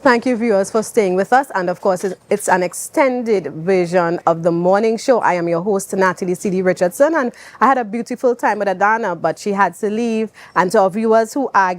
Thank you, viewers, for staying with us. And of course, it's an extended version of the morning show. I am your host, Natalie Sealy-Richardson, and I had a beautiful time with Adana, but she had to leave. And to our viewers who are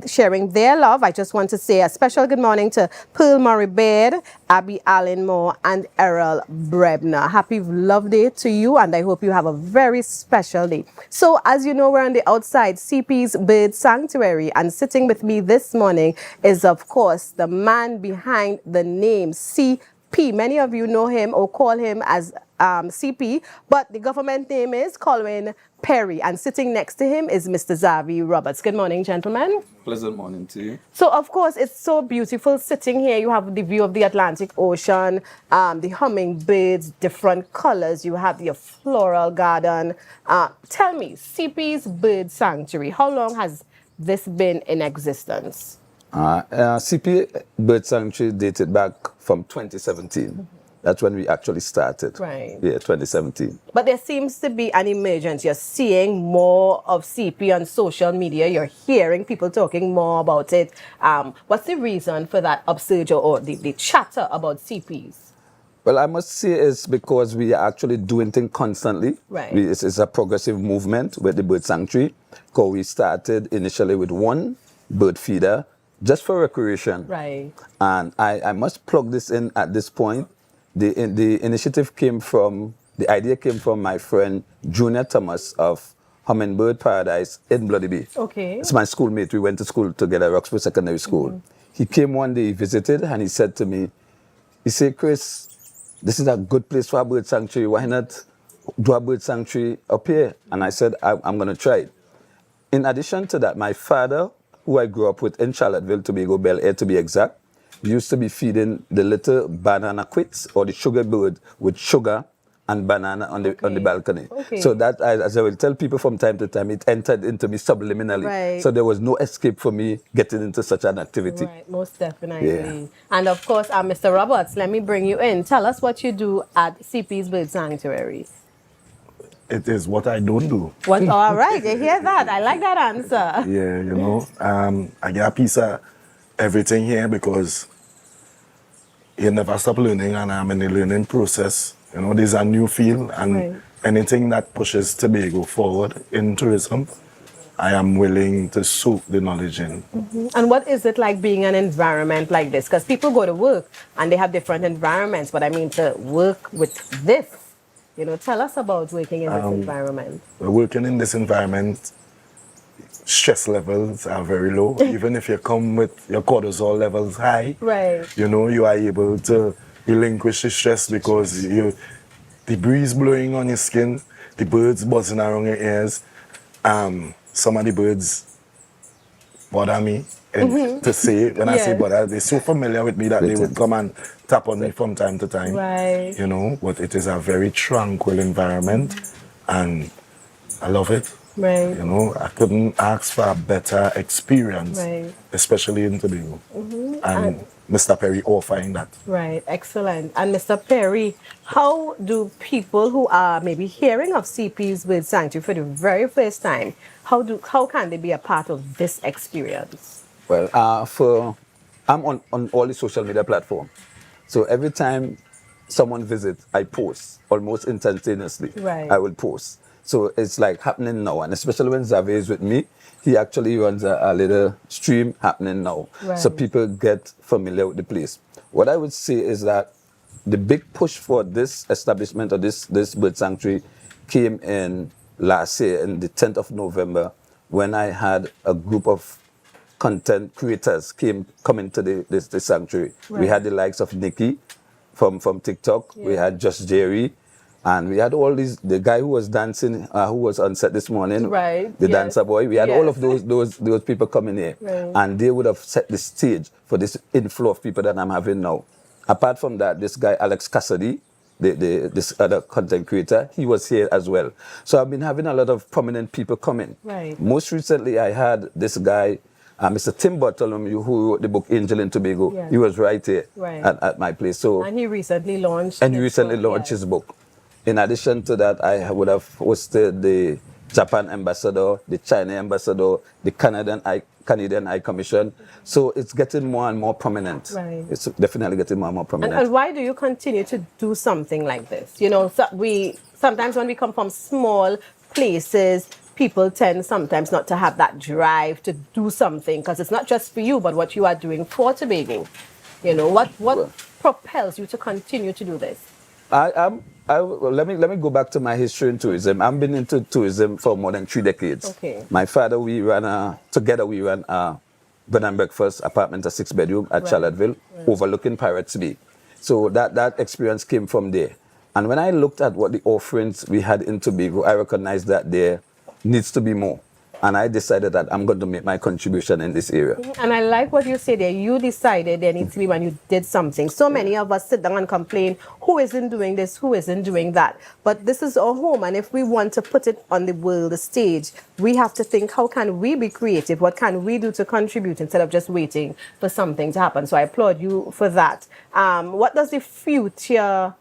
sharing their love, I just want to say a special good morning to Pearl Murray Baird, Abby Allen Moore, and Errol Brebner. Happy Love Day to you, and I hope you have a very special day. So, as you know, we're on the outside CP's Bird Sanctuary, and sitting with me this morning is, of course, the man behind the name CP. Many of you know him or call him as CP, but the government name is Collwyn Perry, and sitting next to him is Mr. Xavier Roberts. Good morning, gentlemen. Pleasant morning to you. So, of course, it's so beautiful sitting here. You have the view of the Atlantic Ocean, the hummingbirds, different colors. You have your floral garden. Tell me, CP's Bird Sanctuary, how long has this been in existence? CP Bird Sanctuary dated back from 2017. That's when we actually started. Right. Yeah, 2017. But there seems to be an emergence. You're seeing more of CP on social media. You're hearing people talking more about it. What's the reason for that upsurge or the chatter about CPs? Well, I must say it's because we are actually doing things constantly. Right. It's a progressive movement with the Bird Sanctuary, because we started initially with one bird feeder just for recreation. Right. And I must plug this in at this point. The initiative came from, the idea came from my friend Junior Thomas of Hummingbird Paradise in Bloody Bay. Okay. It's my schoolmate. We went to school together, Roxburgh Secondary School. He came one day, he visited, and he said to me, he said, Chris, this is a good place for a bird sanctuary. Why not do a bird sanctuary up here? And I said, I'm going to try it. In addition to that, my father, who I grew up with in Charlottesville, Tobago, Bel Air to be exact, used to be feeding the little banana quits or the sugar bird with sugar and banana on the balcony. Okay. So that, as I will tell people from time to time, it entered into me subliminally. Right. So there was no escape for me getting into such an activity. Right, most definitely. Yeah. And of course, Mr. Roberts, let me bring you in. Tell us what you do at CP's Bird Sanctuary. It is what I don't do. What? All right, you hear that? I like that answer. Yeah, you know, I get a piece of everything here because you never stop learning, and I'm in the learning process. You know, there's a new field, and Right. anything that pushes Tobago forward in tourism, I am willing to soak the knowledge in. And what is it like being an environment like this? Because people go to work and they have different environments, but I mean to work with this. You know, tell us about working in this environment. Working in this environment, stress levels are very low. Even if you come with your cortisol levels high, Right. you know, you are able to relinquish the stress because the breeze blowing on your skin, the birds buzzing around your ears. Some of the birds bother me. And to say, when I say Yes. bother, they're so familiar with me that they would come and tap on me from time to time. Right. You know, but it is a very tranquil environment, and I love it. Right. You know, I couldn't ask for a better experience, Right. especially in Tobago. And Mr. Perry offering that. Right, excellent. And Mr. Perry, how do people who are maybe hearing of CP's Bird Sanctuary for the very first time, how can they be a part of this experience? Well, I'm on all the social media platforms. So every time someone visits, I post almost instantaneously. Right. I will post. So it's like happening now. And especially when Xavier is with me, he actually runs a little stream happening now. Right. So people get familiar with the place. What I would say is that the big push for this establishment or this bird sanctuary came in last year, in the 10th of November, when I had a group of content creators coming to the sanctuary. Right. We had the likes of Nikki from TikTok. Yeah. We had Just Jerry. And we had all these, the guy who was dancing, who was on set this morning, Right, the yes. dancer boy. We had Yes. all of those people coming here. Right. And they would have set the stage for this inflow of people that I'm having now. Apart from that, this guy, Alex Cassidy, this other content creator, he was here as well. So I've been having a lot of prominent people coming. Right. Most recently, I had this guy, Mr. Tim Bartholomew, who wrote the book Angel in Tobago. Yes. He was right here Right. at my place. So And he recently launched and his recently book, launched yes. his book. In addition to that, I would have hosted the Japan ambassador, the China ambassador, the Canadian High Commission. So it's getting more and more prominent. Right. It's definitely getting more and more prominent. And why do you continue to do something like this? You know, we sometimes when we come from small places, people tend sometimes not to have that drive to do something because it's not just for you, but what you are doing for Tobago. You know, what propels you to continue to do this? Well, let me go back to my history in tourism. I've been into tourism for more than 3 decades. Okay. My father, we ran a bed and breakfast apartment, a 6-bedroom at Charlottesville, overlooking Pirates Bay. So that experience came from there. And when I looked at what the offerings we had in Tobago, I recognized that there needs to be more. And I decided that I'm going to make my contribution in this area. And I like what you say there. You decided there needs to be when you did something. So many of us sit down and complain, who isn't doing this, who isn't doing that. But this is our home. And if we want to put it on the world stage, we have to think, how can we be creative? What can we do to contribute instead of just waiting for something to happen? So I applaud you for that. What does the future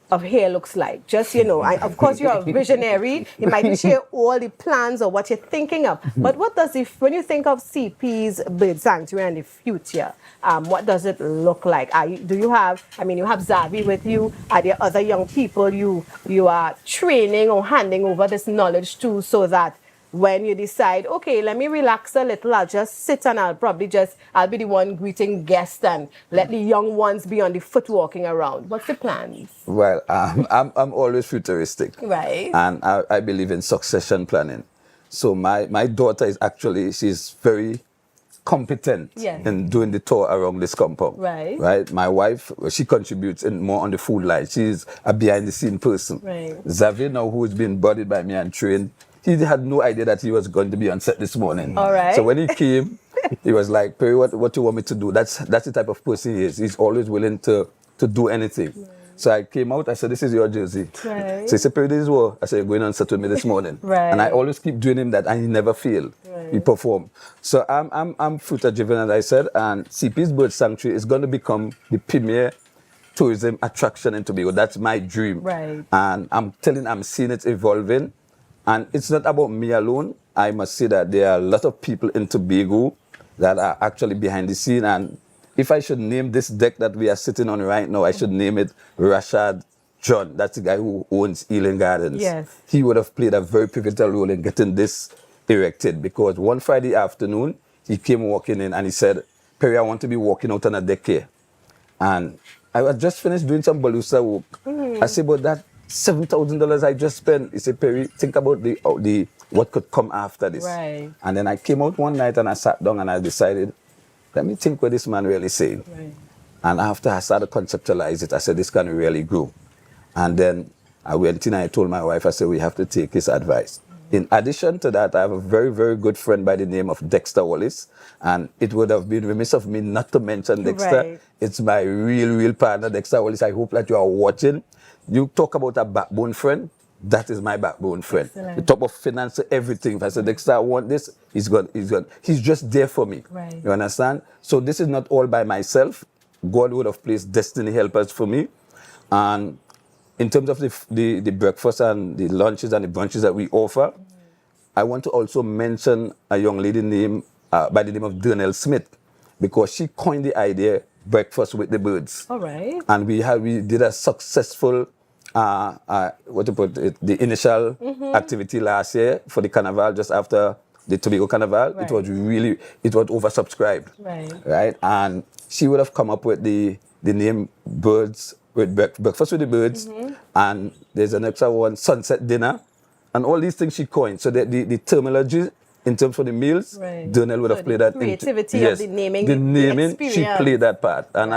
of hair looks like? Just, you know, of course you're a visionary. You might share all the plans or what you're thinking of. But what does when you think of CP's bird sanctuary in the future, what does it look like? Do you have, I mean, you have Xavier with you. Are there other young people you are training or handing over this knowledge to so that when you decide, okay, let me relax a little, I'll just sit and I'll be the one greeting guests and let the young ones be on the foot walking around. What's the plans? Well, I'm always futuristic. Right. And I believe in succession planning. So my daughter is actually, she's very competent in doing the tour around this compound. Right. Right. My wife, she contributes more on the food line. She's a behind the scene person. Right. Xavier now, who is being bodied by me and trained, he had no idea that he was going to be on set this morning. All right. So when he came, he was like, Perry, what do you want me to do? That's the type of person he is. He's always willing to do anything. Right. So I came out, I said, this is your jersey. Right. So he said, Perry, this is what? I said, you're going on set with me this morning. Right. And I always keep doing him that, and he never failed. Right. He performed. So I'm future driven, as I said, and CP's Bird Sanctuary is going to become the premier tourism attraction in Tobago. That's my dream. Right. And I'm seeing it evolving. And it's not about me alone. I must say that there are a lot of people in Tobago that are actually behind the scene. And if I should name this deck that we are sitting on right now, I should name it Rashad John. That's the guy who owns Ealing Gardens. Yes. He would have played a very pivotal role in getting this erected, because one Friday afternoon, he came walking in and he said, Perry, I want to be walking out on a deck here. And I had just finished doing some balusa work. I said, but that $7,000 I just spent. He said, Perry, think about the what could come after this. Right. And then I came out one night and I sat down and I decided, let me think what this man really saying. Right. And after I started to conceptualize it, I said, this can really grow. And then I went in and I told my wife, I said, we have to take his advice. In addition to that, I have a very, very good friend by the name of Dexter Wallace. And it would have been remiss of me not to mention Dexter. Right. It's my real partner, Dexter Wallace. I hope that you are watching. You talk about a backbone friend. That is my backbone friend. Excellent. The top of finance, everything. If I say, Dexter, I want this, he's gone. He's just there for me. Right. You understand? So this is not all by myself. God would have placed destiny helpers for me. And in terms of the breakfast and the lunches and the brunches that we offer, I want to also mention a young lady named by the name of Dernell Smith, because she coined the idea, breakfast with the birds. All right. And we did a successful, the initial activity last year for the carnival, just after the Tobago Carnival. Right. It was oversubscribed. Right. Right. And she would have come up with the name Birds with Breakfast with the Birds. And there's an extra one, Sunset Dinner. And all these things she coined. So the terminology in terms of the meals, Right. Dernell would have played that. Creativity of the naming. The naming, she experience. played that part. And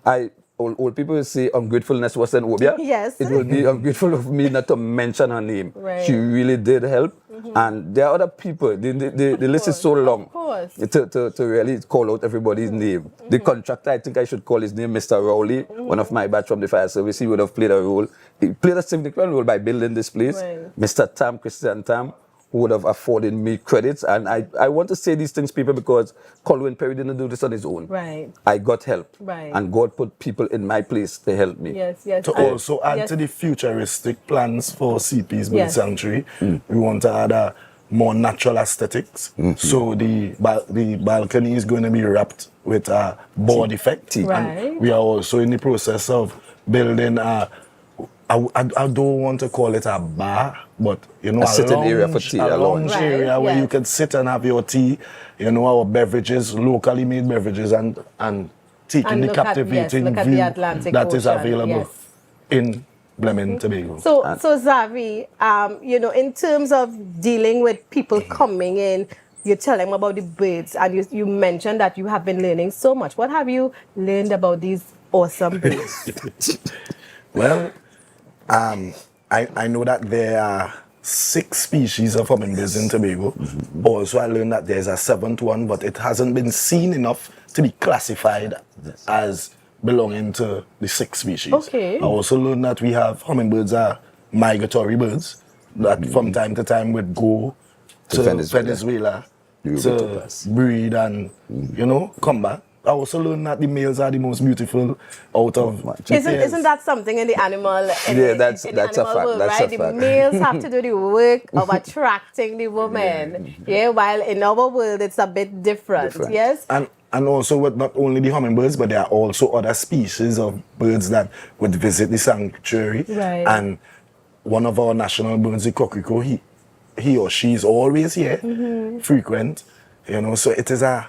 Right. old people will say ungratefulness was an obia. Yes. It would be ungrateful of me not to mention her name. Right. She really did help. And there are other people. The list is so long. Of course. To really call out everybody's name. The contractor, I think I should call his name Mr. Rowley, one of my batch from the fire service. He would have played a role. He played a significant role by building this place. Right. Mr. Christian Tam, who would have afforded me credits. And I want to say these things, people, because Collwyn Perry didn't do this on his own. Right. I got help. Right. And God put people in my place to help me. Yes, yes. To also add to the futuristic plans for CP's Bird Yes. Sanctuary, we want to add a more natural aesthetics. So the balcony is going to be wrapped with a board effect. Right. And we are also in the process of building I don't want to call it a bar, but A sitting area for tea, a lounge Right, area where yes. you can sit and have your tea, our beverages, locally made beverages, and taking And the look at- captivating look at the view Atlantic that is Ocean, available yes. in Blemon, Tobago. So Xavier, in terms of dealing with people coming in, you tell them about the birds, and you mentioned that you have been learning so much. What have you learned about these awesome birds? Well, I know that there are 6 species of hummingbirds in Tobago. Also, I learned that there's a 7th one, but it hasn't been seen enough to be classified as belonging to the 6 species. Okay. I also learned that we have hummingbirds are migratory birds that from time to time would go to Venezuela to breed and, come back. I also learned that the males are the most beautiful out of the pairs. Isn't that something in the animal? That's a fact. World, That's right? a The fact. males have to do the work of attracting the woman. Yeah, while in our world it's a bit different. Yes. And also with not only the hummingbirds, but there are also other species of birds that would visit the sanctuary. Right. And one of our national birds, the cockrico, he or she is always here, frequent. So it is a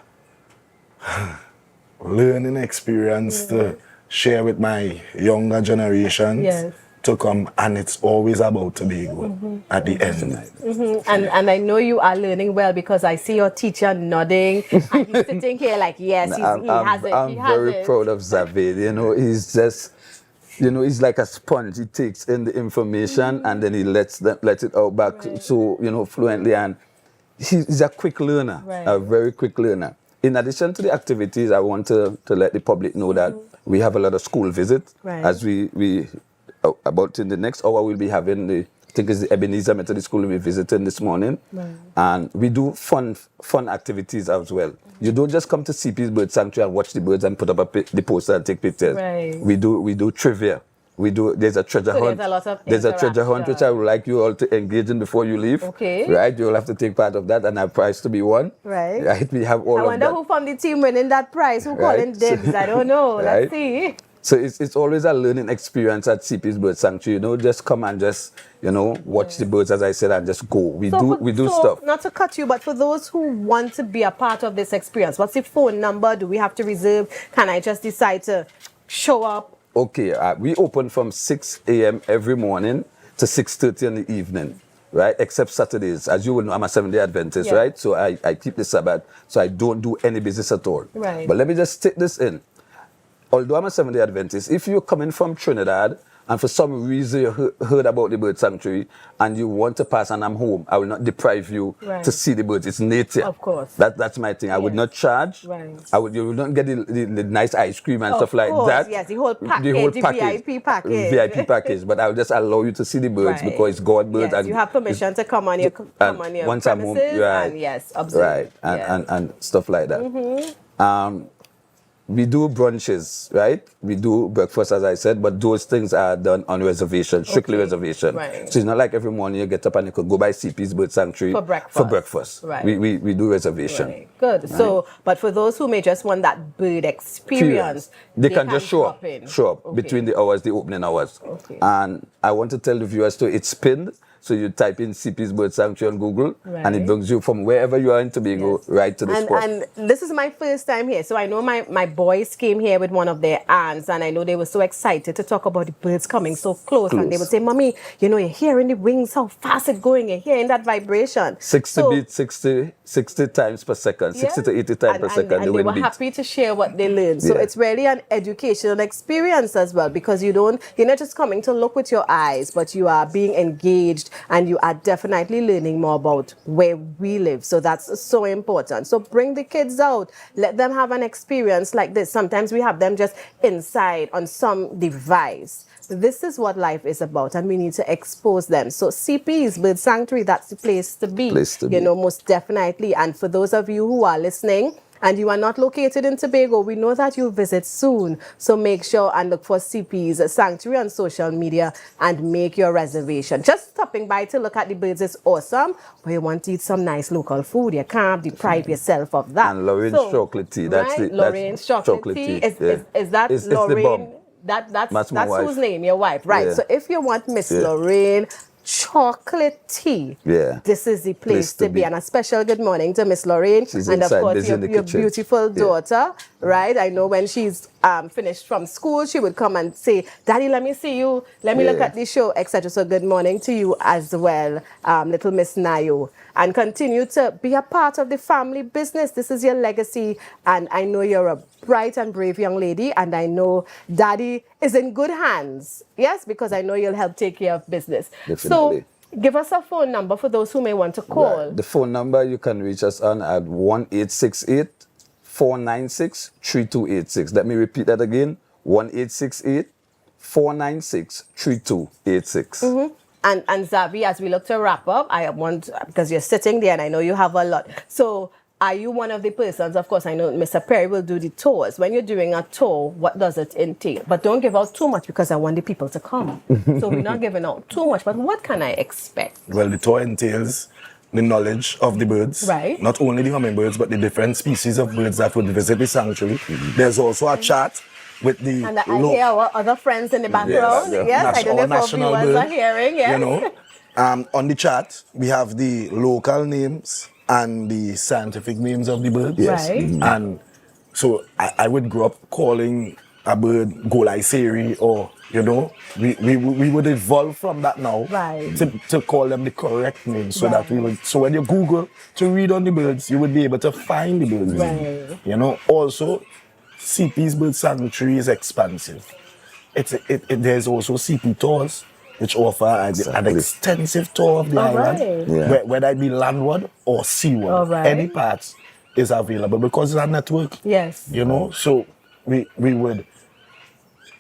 learning experience to share with my younger generations to come, and it's always about Tobago at the end. And I know you are learning well because I see your teacher nodding and he's sitting here like, yes, he has it. I'm very proud of Xavier. He's just, he's like a sponge. He takes in the information and then he lets it out back so, fluently. And he's a quick learner, a very quick learner. In addition to the activities, I want to let the public know that we have a lot of school visits. As we about in the next hour, we'll be having I think it's the Ebenezer Methodist School we visited this morning. And we do fun activities as well. You don't just come to CP's Bird Sanctuary and watch the birds and put up the poster and take pictures. We do trivia. There's a treasure hunt. There's a treasure hunt which I would like you all to engage in before you leave. Okay. Right? You'll have to take part of that and have prize to be won. Right. We have all of that. I wonder who from the team winning that prize, who calling dibs. I don't know. Let's see. So it's always a learning experience at CP's Bird Sanctuary. Just come and just, watch the birds, as I said, and just go. We do stuff. Not to cut you, but for those who want to be a part of this experience, what's the phone number? Do we have to reserve? Can I just decide to show up? Okay, we open from 6 a.m. every morning to 6:30 in the evening, right? Except Saturdays. As you will know, I'm a 7-day Adventist, right? So I keep the Sabbath, so I don't do any business at all. Right. But let me just take this in. Although I'm a 7-day Adventist, if you're coming from Trinidad and for some reason you heard about the bird sanctuary and you want to pass and I'm home, I will not deprive you to see the birds. It's nature. Of course. That's my thing. I would not charge. Right. You will not get the nice ice cream and stuff like that. Yes, the whole package, the VIP package. VIP package. But I will just allow you to see the birds because it's God birds. Yes, you have permission to come on your once I'm home, and observe. Right, and stuff like that. We do brunches, right? We do breakfast, as I said, but those things are done on reservation, strictly reservation. Right. So it's not like every morning you get up and you could go by CP's Bird Sanctuary for breakfast. Right. We do reservation. Right. Good. Right. So, but for those who may just want that bird experience, they can just show up between the hours, the opening hours. Okay. And I want to tell the viewers too, it's pinned. So you type in CP's Bird Sanctuary on Google, and it brings you from wherever you are in Tobago right to the spot. And this is my first time here, so I know my boys came here with one of their aunts, and I know they were so excited to talk about the birds coming so close. And they would say, "Mommy, you're hearing the wings, how fast it's going, you're hearing that vibration." 60 times per second, 60 to 80 times per second. And they were happy to share what they learned. So it's really an educational experience as well, because you're not just coming to look with your eyes, but you are being engaged. And you are definitely learning more about where we live. So that's so important. So bring the kids out. Let them have an experience like this. Sometimes we have them just inside on some device. this is what life is about, and we need to expose them. So CP's Bird Sanctuary, that's the place to be. You know, most definitely. And for those of you who are listening, and you are not located in Tobago, we know that you'll visit soon. So make sure and look for CP's Sanctuary on social media and make your reservation. Just stopping by to look at the birds is awesome, but you want to eat some nice local food. You can't deprive yourself of that. And Lorraine's chocolate tea. That's right? Lorraine's chocolate tea. Is that Lorraine? That's whose name? Your wife, right? Yeah. So if you want Miss Lorraine chocolate tea, this is the place to be. And a special good morning to Miss Lorraine. She's and of course your kitchen. Beautiful daughter, right? I know when she's finished from school, she would come and say, Daddy, let me see you, let me look at the show, etc. So good morning to you as well, little Miss Nayo. And continue to be a part of the family business. This is your legacy, and I know you're a bright and brave young lady, and I know Daddy is in good hands. Yes, because I know you'll help take care of business. Definitely. So give us a phone number for those who may want to call. Right. The phone number you can reach us on at 1-868-496-3286. Let me repeat that again, 1-868-496-3286. And Xavier, as we look to wrap up, I want, because you're sitting there and I know you have a lot. So are you one of the persons, of course, I know Mr. Perry will do the tours. When you're doing a tour, what does it entail? But don't give out too much because I want the people to come. So we're not giving out too much, but what can I expect? Well, the tour entails the knowledge of the birds. Right. Not only the hummingbirds, but the different species of birds that would visit the sanctuary. There's also a chat with the... And I hear our other friends in the background. Yes, I don't know if our viewers are hearing. Yes. You know, on the chat, we have the local names and the scientific names of the birds. Yes. Right. And so I would grow up calling a bird Golai or, you know, we would evolve from that now to call them the correct name so that we would, so when you Google to read on the birds, you would be able to find the birds. Right. You know, also, CP's Bird Sanctuary is expansive. There's also CP tours, which offer an extensive tour of the island, whether it be landward or seaward. Any parts is available because it's a network. Yes. You know, so we would,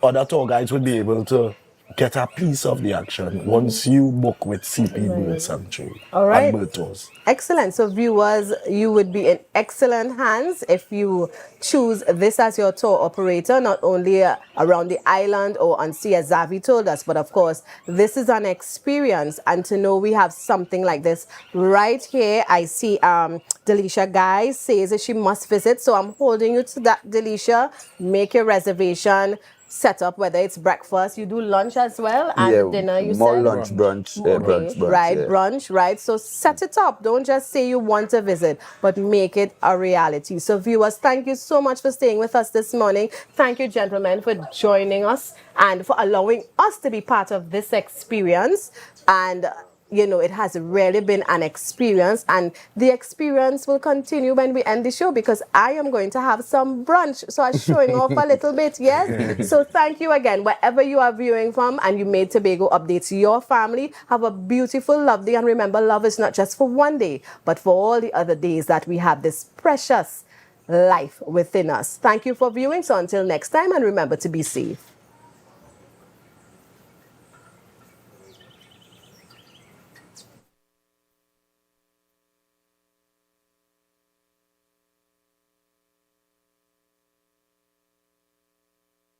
other tour guides would be able to get a piece of the action once you book with CP Bird Sanctuary and bird tours. Excellent. So viewers, you would be in excellent hands if you choose this as your tour operator, not only around the island or on sea, as Xavier told us, but of course, this is an experience. And to know we have something like this right here, I see Delisha Guy says that she must visit. So I'm holding you to that, Delisha. Make your reservation. Set up, whether it's breakfast, you do lunch as well, and dinner, you more said? lunch, brunch, brunch. Right, brunch, right. So set it up. Don't just say you want to visit, but make it a reality. So viewers, thank you so much for staying with us this morning. Thank you, gentlemen, for joining us and for allowing us to be part of this experience. And you know, it has really been an experience, and the experience will continue when we end the show because I am going to have some brunch. So I'm showing off a little bit, yes? So thank you again, wherever you are viewing from and you made Tobago updates your family. Have a beautiful, lovely, and remember, love is not just for one day, but for all the other days that we have this precious life within us. Thank you for viewing. So until next time, and remember to be safe.